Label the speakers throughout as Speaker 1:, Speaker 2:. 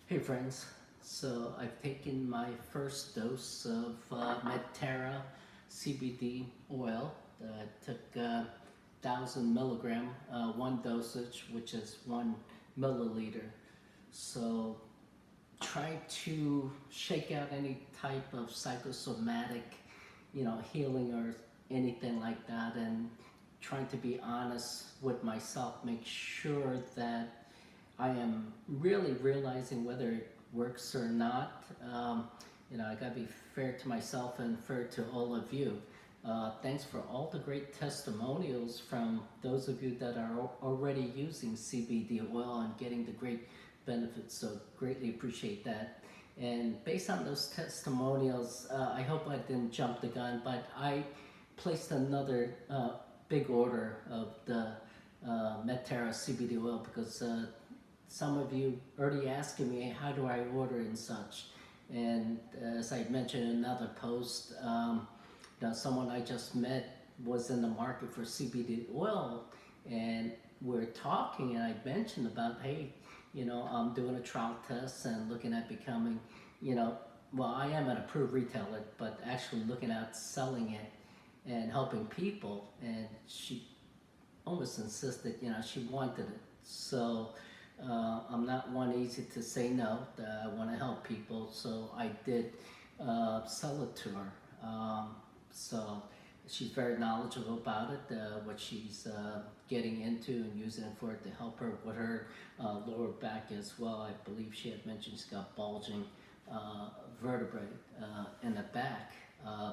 Speaker 1: Hey friends, so I've taken my first dose of Medterra CBD oil. I took 1,000 milligram, one dosage, which is 1 milliliter. So try to shake out any type of psychosomatic, healing or anything like that, and trying to be honest with myself, make sure that I am really realizing whether it works or not. I gotta be fair to myself and fair to all of you. Thanks for all the great testimonials from those of you that are already using CBD oil and getting the great benefits. So greatly appreciate that. And based on those testimonials, I hope I didn't jump the gun, but I placed another big order of the Medterra CBD oil because some of you already asking me how do I order and such. And as I mentioned in another post, someone I just met was in the market for CBD oil, and we're talking, and I mentioned about, hey, I'm doing a trial test and looking at becoming, well, I am an approved retailer, but actually looking at selling it and helping people. And she almost insisted, she wanted it. So I'm not one easy to say no. I want to help people, so I did sell it to her. So she's very knowledgeable about it, what she's getting into and using it for it to help her with her lower back as well. I believe she had mentioned she's got bulging vertebrae in the back,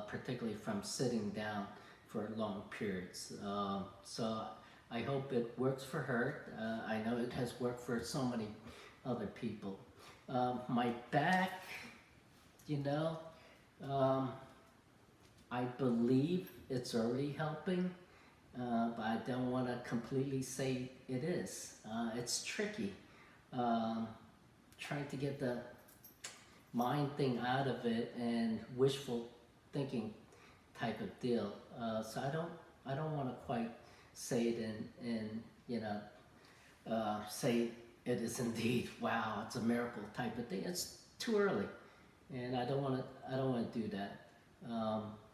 Speaker 1: particularly from sitting down for long periods. So I hope it works for her. I know it has worked for so many other people. My back, I believe it's already helping, but I don't want to completely say it is. It's tricky. Trying to get the mind thing out of it and wishful thinking type of deal. So I don't want to quite say it and say it is indeed, wow, it's a miracle type of thing. It's too early, and I don't want to do that.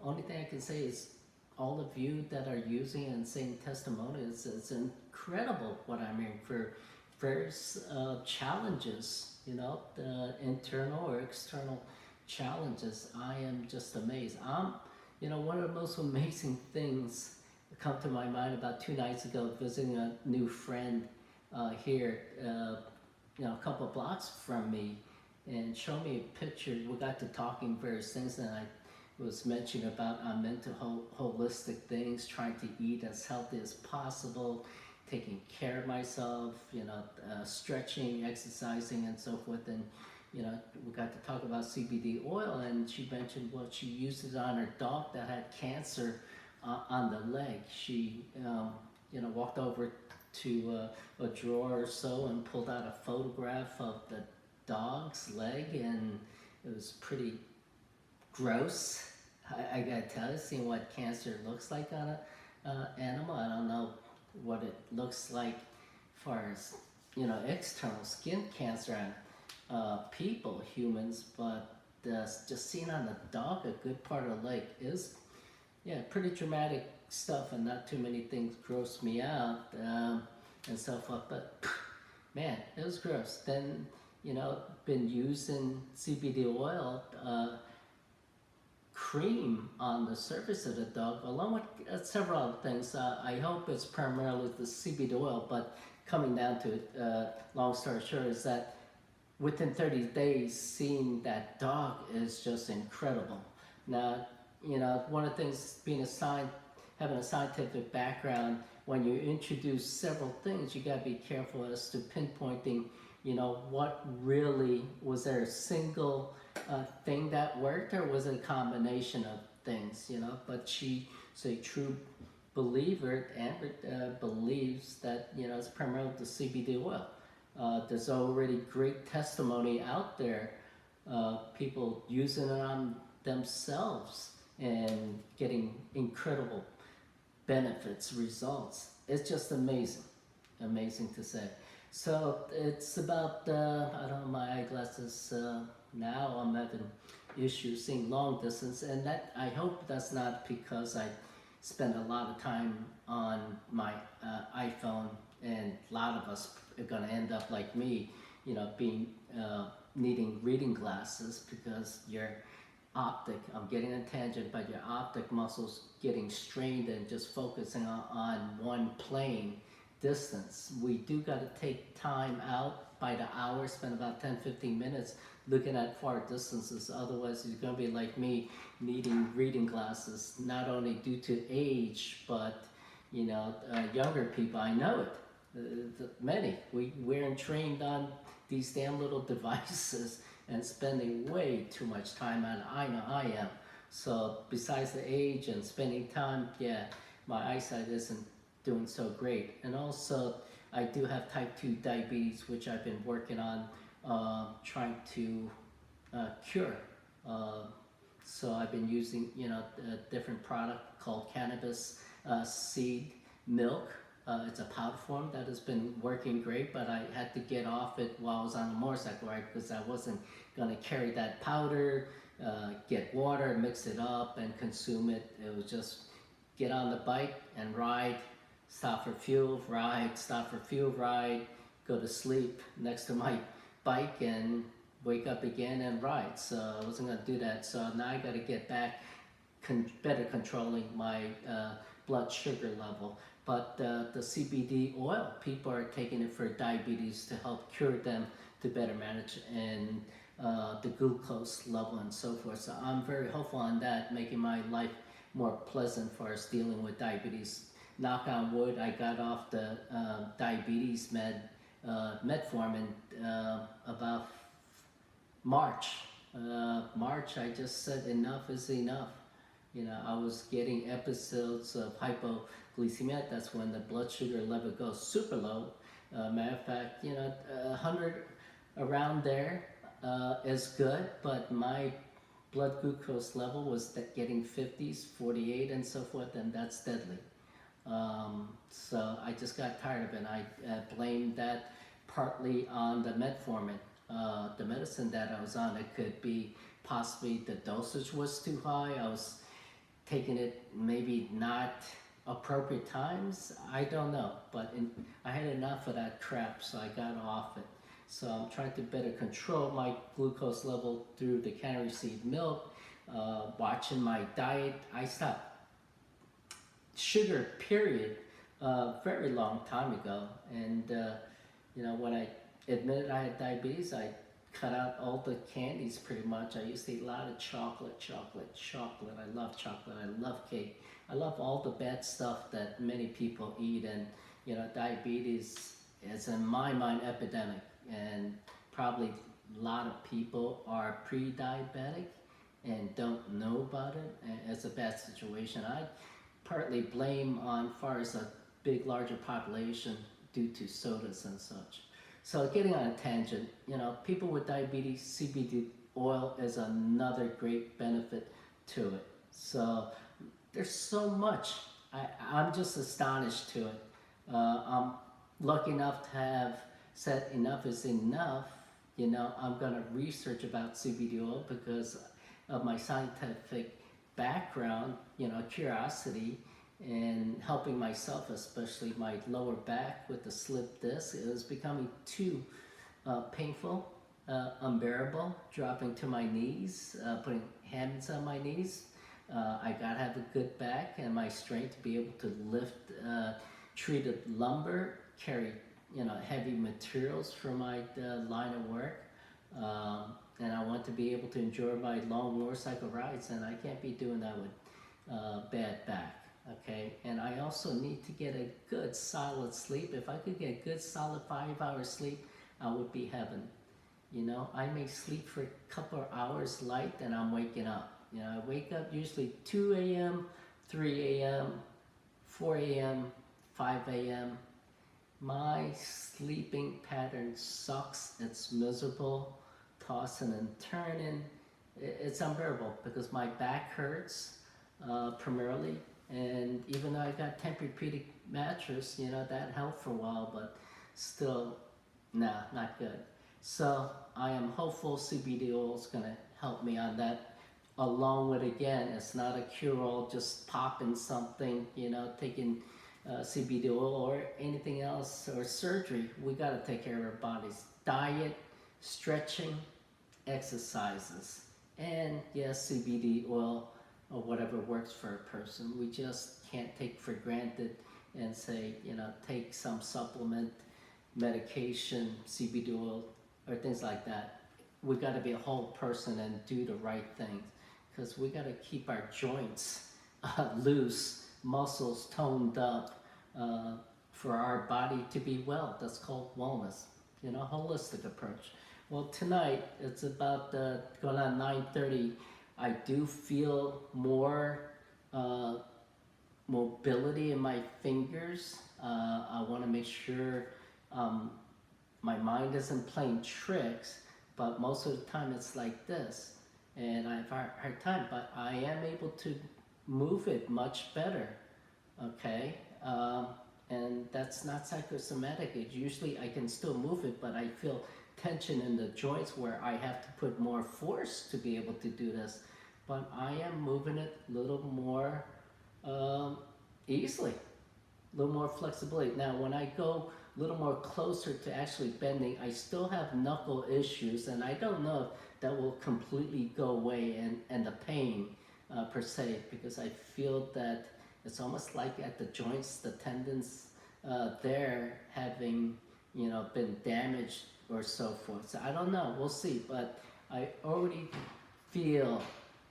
Speaker 1: Only thing I can say is all of you that are using and saying testimonials, it's incredible what I'm hearing for various challenges, the internal or external challenges. I am just amazed. One of the most amazing things that come to my mind about 2 nights ago, visiting a new friend here, a couple of blocks from me, and showed me a picture. We got to talking various things, and I was mentioning about I'm into holistic things, trying to eat as healthy as possible, taking care of myself, stretching, exercising, and so forth. And we got to talk about CBD oil, and she mentioned what she used it on her dog that had cancer on the leg. She, walked over to a drawer or so and pulled out a photograph of the dog's leg, and it was pretty gross. I gotta tell you, seeing what cancer looks like on an animal. I don't know what it looks like as far as, external skin cancer on people, humans, but just seeing on a dog a good part of the leg is, pretty dramatic stuff, and not too many things gross me out and so forth, but man, it was gross. Then, been using CBD oil, cream on the surface of the dog, along with several other things. I hope it's primarily the CBD oil, but coming down to it, long story short, is that within 30 days, seeing that dog is just incredible. Now, one of the things, having a scientific background, when you introduce several things, you gotta be careful as to pinpointing, what really, was there a single thing that worked, or was it a combination of things, But she's a true believer, and believes that, it's primarily the CBD oil. There's already great testimony out there, people using it on themselves and getting incredible benefits, results. It's just amazing to say. So it's about, I don't know, my eyeglasses, now I'm having issues seeing long distance, and that, I hope that's not because I spend a lot of time on my iPhone, and a lot of us are gonna end up like me, being, needing reading glasses because your I'm getting a tangent, but your optic muscles getting strained and just focusing on one plane distance. We do got to take time out by the hour, spend about 10-15 minutes looking at far distances. Otherwise, you're going to be like me, needing reading glasses, not only due to age, but younger people. I know it. Many. We're trained on these damn little devices and spending way too much time on. I know I am. So besides the age and spending time, yeah, my eyesight isn't doing so great. And also, I do have type 2 diabetes, which I've been working on, trying to cure. Uh, so I've been using, a different product called cannabis seed milk. It's a powder form that has been working great, but I had to get off it while I was on the motorcycle ride because I wasn't gonna carry that powder, get water, mix it up, and consume it. It was just get on the bike and ride, stop for fuel, ride, stop for fuel, ride, go to sleep next to my bike, and wake up again and ride. So I wasn't gonna do that. So now I gotta get back better controlling my blood sugar level. But the CBD oil, people are taking it for diabetes to help cure them, to better manage and the glucose level and so forth. So I'm very hopeful on that, making my life more pleasant for us dealing with diabetes. Knock on wood, I got off the diabetes metformin about March. March, I just said enough is enough. I was getting episodes of hypoglycemia. That's when the blood sugar level goes super low. Matter of fact, 100 around there is good, but my blood glucose level was getting 50s, 48, and so forth, and that's deadly. So I just got tired of it. I blamed that partly on the metformin, the medicine that I was on. It could be possibly the dosage was too high. I was taking it maybe not appropriate times. I don't know, but I had enough of that crap, so I got off it. So I'm trying to better control my glucose level through the cannery seed milk, watching my diet. I stopped sugar, period, very long time ago. And when I admitted I had diabetes, I cut out all the candies pretty much. I used to eat a lot of chocolate. I love chocolate. I love cake. I love all the bad stuff that many people eat. And diabetes is, in my mind, epidemic. And probably a lot of people are pre-diabetic and don't know about it. And it's a bad situation. I partly blame on far as a big, larger population due to sodas and such. So getting on a tangent, people with diabetes, CBD oil is another great benefit to it. So there's so much. I'm just astonished to it. I'm lucky enough to have said enough is enough. I'm gonna research about CBD oil because of my scientific background, curiosity, and helping myself, especially my lower back with the slip disc. It was becoming too painful, unbearable, dropping to my knees, putting hands on my knees. I gotta have a good back and my strength to be able to lift treated lumber, carry heavy materials for my line of work. And I want to be able to enjoy my long motorcycle rides, and I can't be doing that with bad back. Okay, and I also need to get a good solid sleep. If I could get a good solid 5 hours sleep, I would be heaven. I may sleep for a couple of hours light and I'm waking up. I wake up usually 2 a.m., 3 a.m., 4 a.m., 5 a.m. My sleeping pattern sucks. It's miserable, tossing and turning. It's unbearable because my back hurts primarily. And even though I got Tempur-Pedic mattress, that helped for a while, but still, No, not good. So I am hopeful CBD oil is going to help me on that. Along with, again, it's not a cure-all, just popping something, taking CBD oil or anything else or surgery. We got to take care of our bodies. Diet, stretching, exercises, and yes, CBD oil or whatever works for a person. We just can't take for granted and say, take some supplement, medication, CBD oil, or things like that. We got to be a whole person and do the right things because we got to keep our joints loose, muscles toned up for our body to be well. That's called wellness, holistic approach. Well, tonight it's about going on 9:30. I do feel more mobility in my fingers. I want to make sure my mind isn't playing tricks, but most of the time it's like this. And I have a hard time, but I am able to move it much better, okay? And that's not psychosomatic. It's usually I can still move it, but I feel tension in the joints where I have to put more force to be able to do this. But I am moving it a little more easily, a little more flexibility. Now, when I go a little more closer to actually bending, I still have knuckle issues, and I don't know if that will completely go away and the pain per se, because I feel that it's almost like at the joints, the tendons there having, been damaged or so forth. So I don't know, we'll see, but I already feel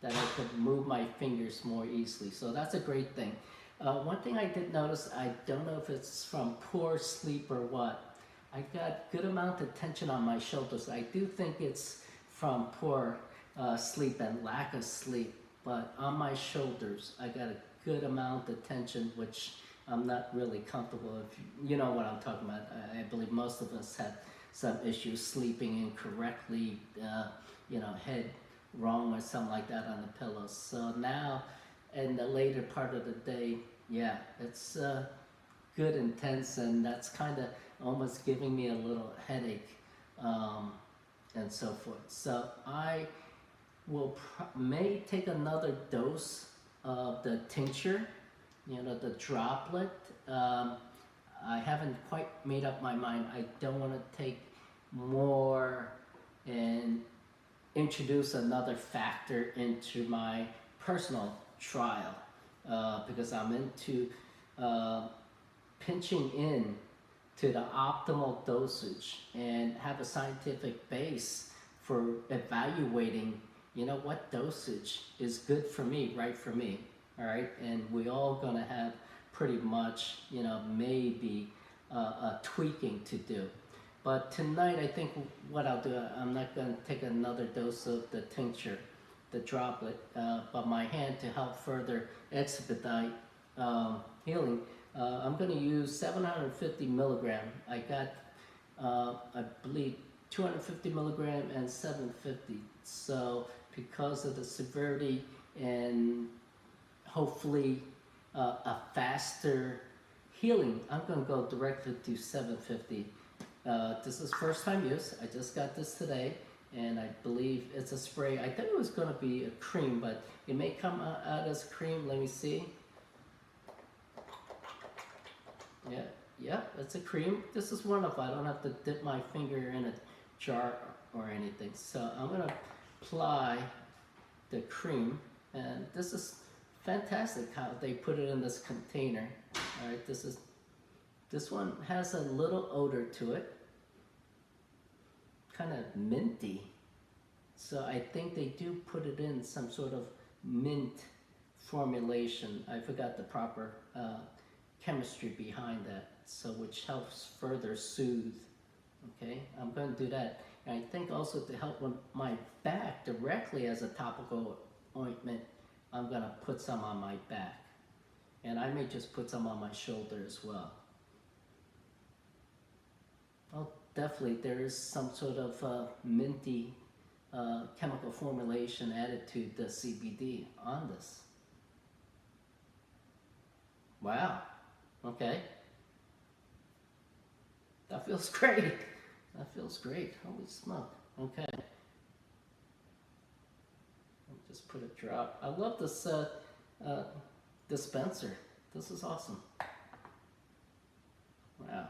Speaker 1: that I could move my fingers more easily. So that's a great thing. One thing I did notice, I don't know if it's from poor sleep or what, I got good amount of tension on my shoulders. I do think it's from poor sleep and lack of sleep, but on my shoulders, I got a good amount of tension, which I'm not really comfortable with. You know what I'm talking about. I believe most of us had some issues sleeping incorrectly, head wrong or something like that on the pillows. So now, in the later part of the day, yeah, it's good intense, and that's kind of almost giving me a little headache and so forth. So I will may take another dose of the tincture, the droplet. I haven't quite made up my mind. I don't want to take more and introduce another factor into my personal trial because I'm into pinching in to the optimal dosage and have a scientific base for evaluating, what dosage is good for me, right for me, all right? And we all gonna have pretty much, maybe a tweaking to do. But tonight, I think what I'll do, I'm not gonna take another dose of the tincture, the droplet, but my hand to help further expedite healing. I'm going to use 750 milligram. I got, I believe, 250 milligram and 750. So because of the severity and hopefully a faster healing, I'm going to go directly to 750. This is first time use. I just got this today, and I believe it's a spray. I thought it was going to be a cream, but it may come out as cream. Let me see. Yeah, it's a cream. This is wonderful. I don't have to dip my finger in a jar or anything. So I'm going to apply the cream, and this is fantastic how they put it in this container. All right, this one has a little odor to it, kind of minty. So I think they do put it in some sort of mint formulation. I forgot the proper chemistry behind that, so which helps further soothe. Okay, I'm going to do that. And I think also to help with my back directly as a topical ointment, I'm going to put some on my back. And I may just put some on my shoulder as well. Oh, definitely there is some sort of minty chemical formulation added to the CBD on this. Wow. Okay. That feels great. That feels great. Holy smoke. Okay. Let me just put a drop. I love this uh, dispenser. This is awesome. Wow.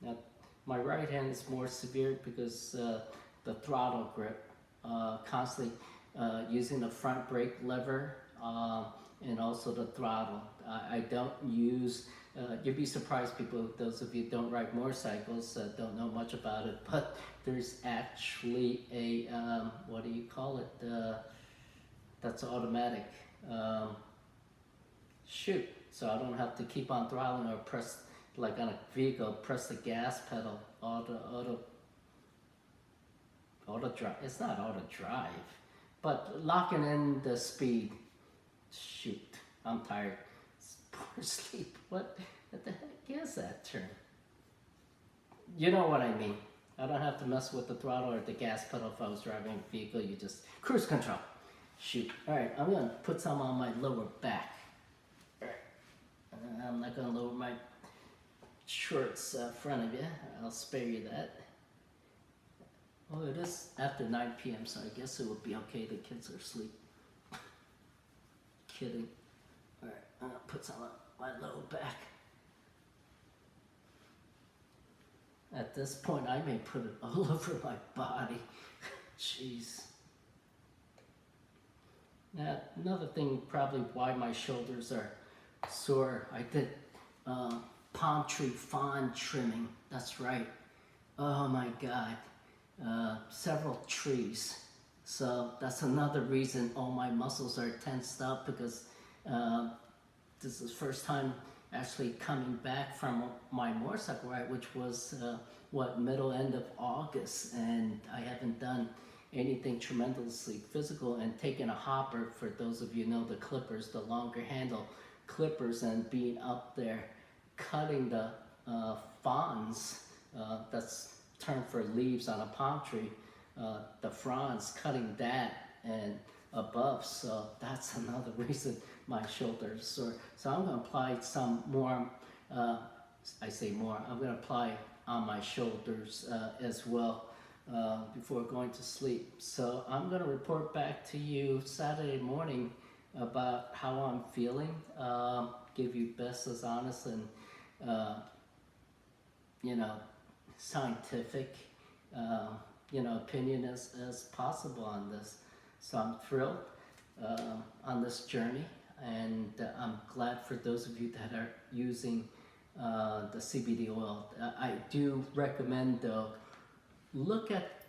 Speaker 1: Now, my right hand is more severe because the throttle grip, constantly using the front brake lever and also the throttle. I don't use, you'd be surprised people, those of you who don't ride motorcycles, don't know much about it, but there's actually a, what do you call it, that's automatic. Um, Shoot, so I don't have to keep on throttling or press, like on a vehicle, press the gas pedal, auto drive. It's not auto drive, but locking in the speed. Shoot, I'm tired. It's poor sleep. What the heck is that term? You know what I mean. I don't have to mess with the throttle or the gas pedal if I was driving a vehicle. You just cruise control. Shoot. All right, I'm gonna put some on my lower back. I'm not going to lower my shorts front of you. I'll spare you that. Oh, it is after 9 p.m., so I guess it would be okay. The kids are asleep. Kidding. All right, I'm going to put some on my lower back. At this point, I may put it all over my body. Jeez. Now, another thing probably why my shoulders are sore, I did palm tree frond trimming. That's right. Oh my God. Several trees. So that's another reason all my muscles are tensed up because this is the first time actually coming back from my motorcycle ride, which was middle end of August, and I haven't done anything tremendously physical. And taking a hopper, for those of you who know the clippers, the longer handle clippers, and being up there cutting the fronds, that's term for leaves on a palm tree, the fronds, cutting that and above. So that's another reason my shoulders sore. So I'm going to apply some more, I say more, I'm going to apply on my shoulders as well before going to sleep. So I'm going to report back to you Saturday morning about how I'm feeling, give you best as honest and scientific opinion as possible on this. So I'm thrilled on this journey, and I'm glad for those of you that are using the CBD oil. I do recommend, though, look at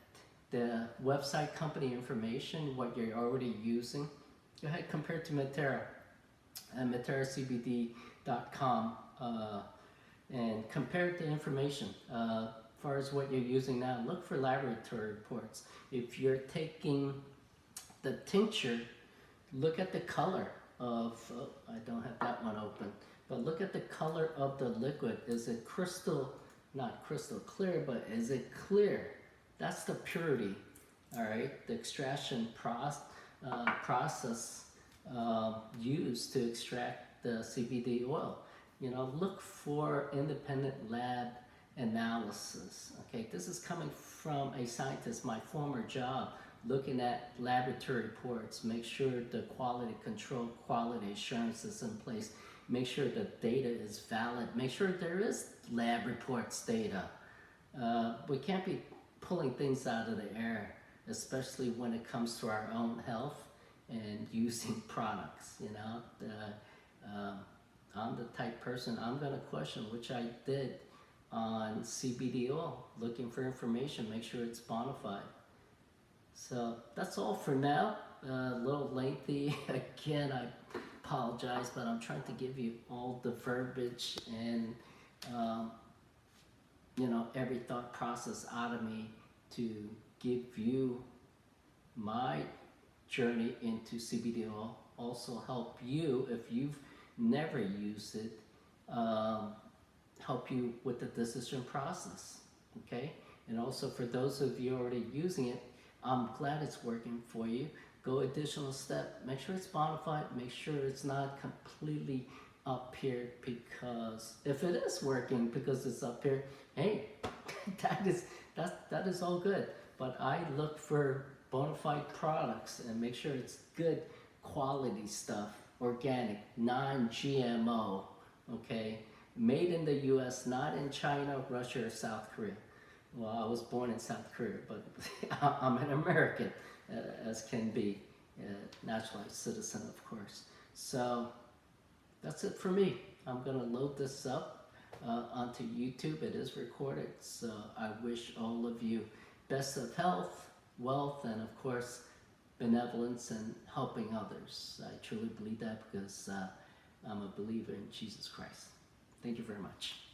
Speaker 1: the website company information, what you're already using. Go ahead, compare it to Matera and materacbd.com, and compare the information. As far as what you're using now, look for laboratory reports. If you're taking the tincture, look at the color of, I don't have that one open, but look at the color of the liquid. Is it not crystal clear, but is it clear? That's the purity, all right? The extraction process used to extract the CBD oil. Look for independent lab analysis, okay? This is coming from a scientist, my former job, looking at laboratory reports, make sure the quality control, quality assurance is in place, make sure the data is valid, make sure there is lab reports data. We can't be pulling things out of the air, especially when it comes to our own health and using products. I'm the type person, I'm going to question, which I did on CBD oil, looking for information, make sure it's bona fide. So that's all for now. A little lengthy. Again, I apologize, but I'm trying to give you all the verbiage and every thought process out of me to give you my journey into CBD oil. Also help you, if you've never used it, help you with the decision process, okay? And also for those of you already using it, I'm glad it's working for you. Go additional step. Make sure it's bona fide. Make sure it's not completely up here, because if it is working because it's up here, hey, that is all good. But I look for bona fide products and make sure it's good quality stuff, organic, non-GMO, okay? Made in the US, not in China, Russia, or South Korea. Well, I was born in South Korea, but I'm an American, as can be, naturalized citizen, of course. So that's it for me. I'm gonna load this up onto YouTube. It is recorded, so I wish all of you best of health, wealth, and of course, benevolence and helping others. I truly believe that because I'm a believer in Jesus Christ. Thank you very much.